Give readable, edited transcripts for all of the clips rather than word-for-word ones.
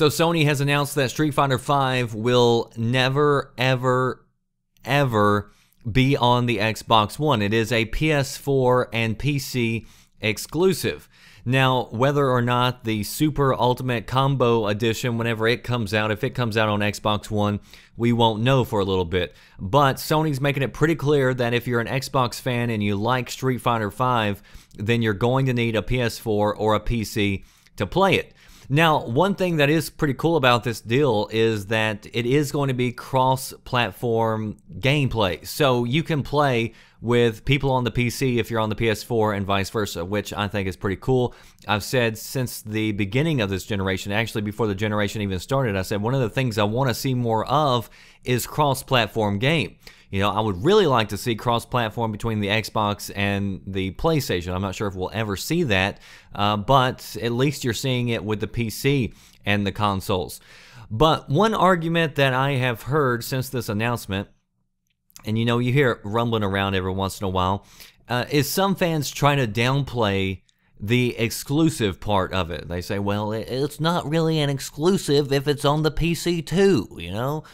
So Sony has announced that Street Fighter V will never, ever, ever be on the Xbox One. It is a PS4 and PC exclusive. Now, whether or not the Super Ultimate Combo Edition, whenever it comes out, if it comes out on Xbox One, we won't know for a little bit. But Sony's making it pretty clear that if you're an Xbox fan and you like Street Fighter V, then you're going to need a PS4 or a PC to play it. Now, one thing that is pretty cool about this deal is that it is going to be cross-platform gameplay. So you can play with people on the PC if you're on the PS4 and vice versa, which I think is pretty cool. I've said since the beginning of this generation, actually before the generation even started, I said one of the things I want to see more of is cross-platform game. You know, I would really like to see cross-platform between the Xbox and the PlayStation. I'm not sure if we'll ever see that, but at least you're seeing it with the PC and the consoles. But one argument that I have heard since this announcement, and you know, you hear it rumbling around every once in a while, is some fans trying to downplay the exclusive part of it. They say, well, it's not really an exclusive if it's on the PC too, you know?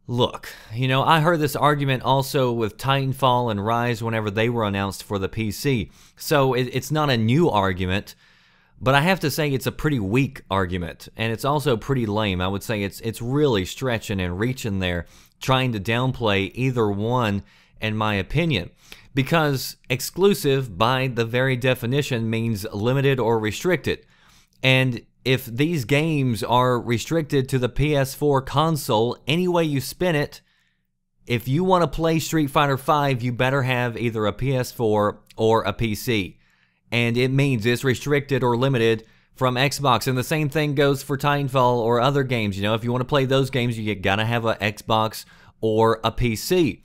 Look, you know, I heard this argument also with Titanfall and Rise whenever they were announced for the PC. So it's not a new argument, but I have to say it's a pretty weak argument, and it's also pretty lame. I would say it's really stretching and reaching there, trying to downplay either one, in my opinion. Because exclusive, by the very definition, means limited or restricted. And if these games are restricted to the PS4 console, any way you spin it, if you want to play Street Fighter V, you better have either a PS4 or a PC. And it means it's restricted or limited from Xbox. And the same thing goes for Titanfall or other games. You know, if you want to play those games, you gotta have an Xbox or a PC.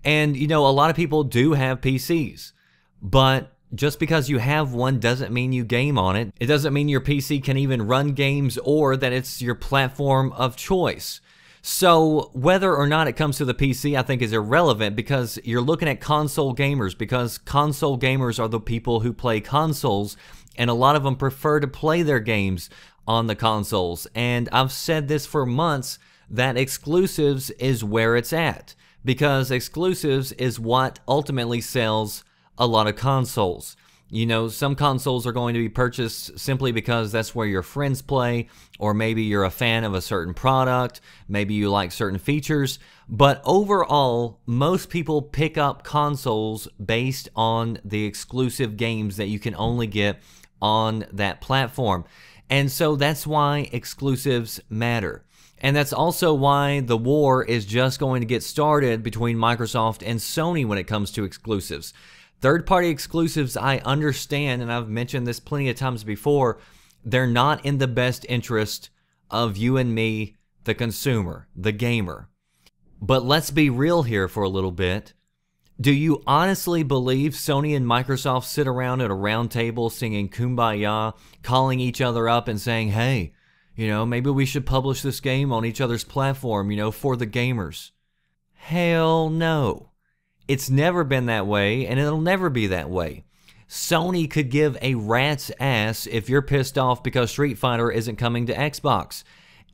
And, you know, a lot of people do have PCs, but just because you have one doesn't mean you game on it. It doesn't mean your PC can even run games or that it's your platform of choice. So whether or not it comes to the PC, I think is irrelevant, because you're looking at console gamers, because console gamers are the people who play consoles, and a lot of them prefer to play their games on the consoles. And I've said this for months, that exclusives is where it's at, because exclusives is what ultimately sells a lot of consoles. You know, some consoles are going to be purchased simply because that's where your friends play, or maybe you're a fan of a certain product, maybe you like certain features, but overall, most people pick up consoles based on the exclusive games that you can only get on that platform. And so that's why exclusives matter. And that's also why the war is just going to get started between Microsoft and Sony when it comes to exclusives. Third-party exclusives, I understand, and I've mentioned this plenty of times before, they're not in the best interest of you and me, the consumer, the gamer. But let's be real here for a little bit. Do you honestly believe Sony and Microsoft sit around at a round table singing Kumbaya, calling each other up and saying, hey, you know, maybe we should publish this game on each other's platform, you know, for the gamers? Hell no. It's never been that way, and it'll never be that way. Sony could give a rat's ass if you're pissed off because Street Fighter isn't coming to Xbox.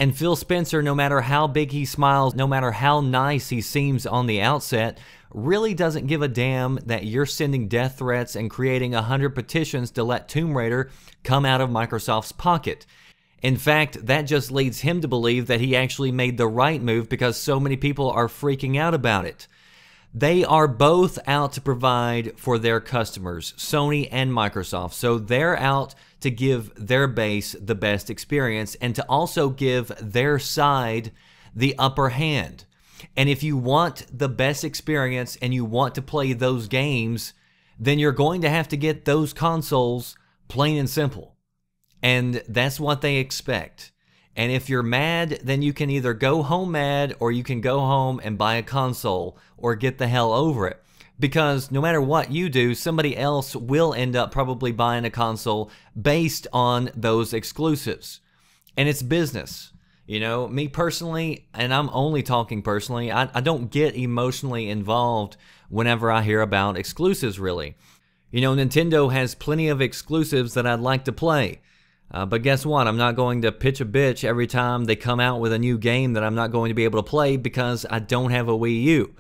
And Phil Spencer, no matter how big he smiles, no matter how nice he seems on the outset, really doesn't give a damn that you're sending death threats and creating 100 petitions to let Tomb Raider come out of Microsoft's pocket. In fact, that just leads him to believe that he actually made the right move because so many people are freaking out about it. They are both out to provide for their customers, Sony and Microsoft. So they're out to give their base the best experience and to also give their side the upper hand. And if you want the best experience and you want to play those games, then you're going to have to get those consoles, plain and simple. And that's what they expect. And if you're mad, then you can either go home mad or you can go home and buy a console or get the hell over it. Because no matter what you do, somebody else will end up probably buying a console based on those exclusives. And it's business. You know, me personally, and I'm only talking personally, I don't get emotionally involved whenever I hear about exclusives, really. You know, Nintendo has plenty of exclusives that I'd like to play. But guess what? I'm not going to pitch a bitch every time they come out with a new game that I'm not going to be able to play because I don't have a Wii U.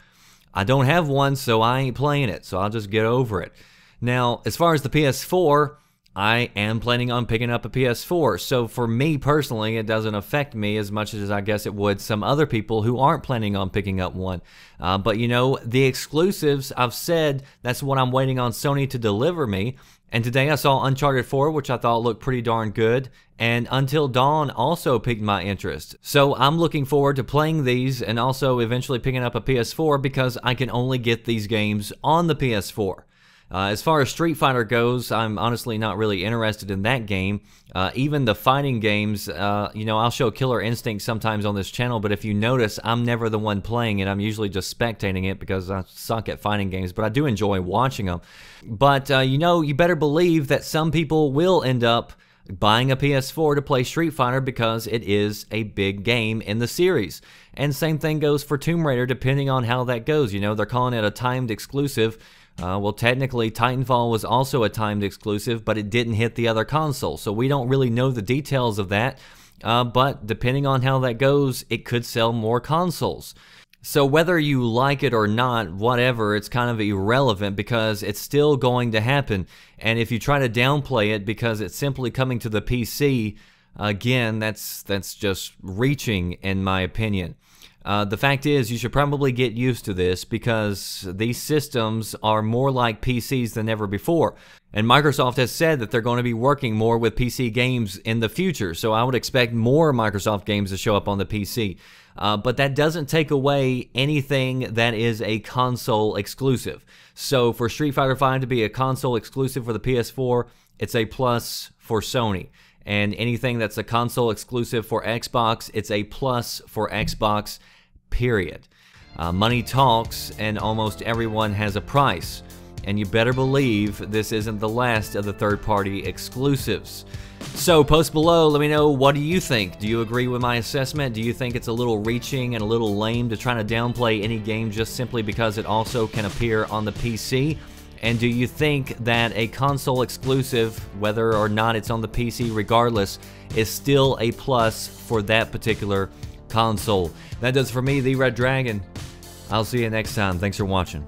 I don't have one, so I ain't playing it, so I'll just get over it. Now, as far as the PS4, I am planning on picking up a PS4, so for me personally, it doesn't affect me as much as I guess it would some other people who aren't planning on picking up one. But you know, the exclusives, I've said that's what I'm waiting on Sony to deliver me. And today I saw Uncharted 4, which I thought looked pretty darn good, and Until Dawn also piqued my interest. So I'm looking forward to playing these and also eventually picking up a PS4 because I can only get these games on the PS4. As far as Street Fighter goes, I'm honestly not really interested in that game. Even the fighting games, you know, I'll show Killer Instinct sometimes on this channel, but if you notice, I'm never the one playing it. I'm usually just spectating it because I suck at fighting games, but I do enjoy watching them. But, you know, you better believe that some people will end up buying a PS4 to play Street Fighter because it is a big game in the series. And same thing goes for Tomb Raider, depending on how that goes. You know, they're calling it a timed exclusive. Well, technically, Titanfall was also a timed exclusive, but it didn't hit the other console, so we don't really know the details of that, but depending on how that goes, it could sell more consoles. So whether you like it or not, whatever, it's kind of irrelevant because it's still going to happen, and if you try to downplay it because it's simply coming to the PC, again, that's just reaching, in my opinion. The fact is, you should probably get used to this because these systems are more like PCs than ever before. And Microsoft has said that they're going to be working more with PC games in the future, so I would expect more Microsoft games to show up on the PC. But that doesn't take away anything that is a console exclusive. So for Street Fighter V to be a console exclusive for the PS4, it's a plus for Sony. And anything that's a console exclusive for Xbox, it's a plus for Xbox, period. Money talks, and almost everyone has a price. And you better believe this isn't the last of the third-party exclusives. So post below, let me know, what do you think? Do you agree with my assessment? Do you think it's a little reaching and a little lame to try to downplay any game just simply because it also can appear on the PC? And do you think that a console exclusive, whether or not it's on the PC regardless, is still a plus for that particular console? That does it for me, The Red Dragon. I'll see you next time. Thanks for watching.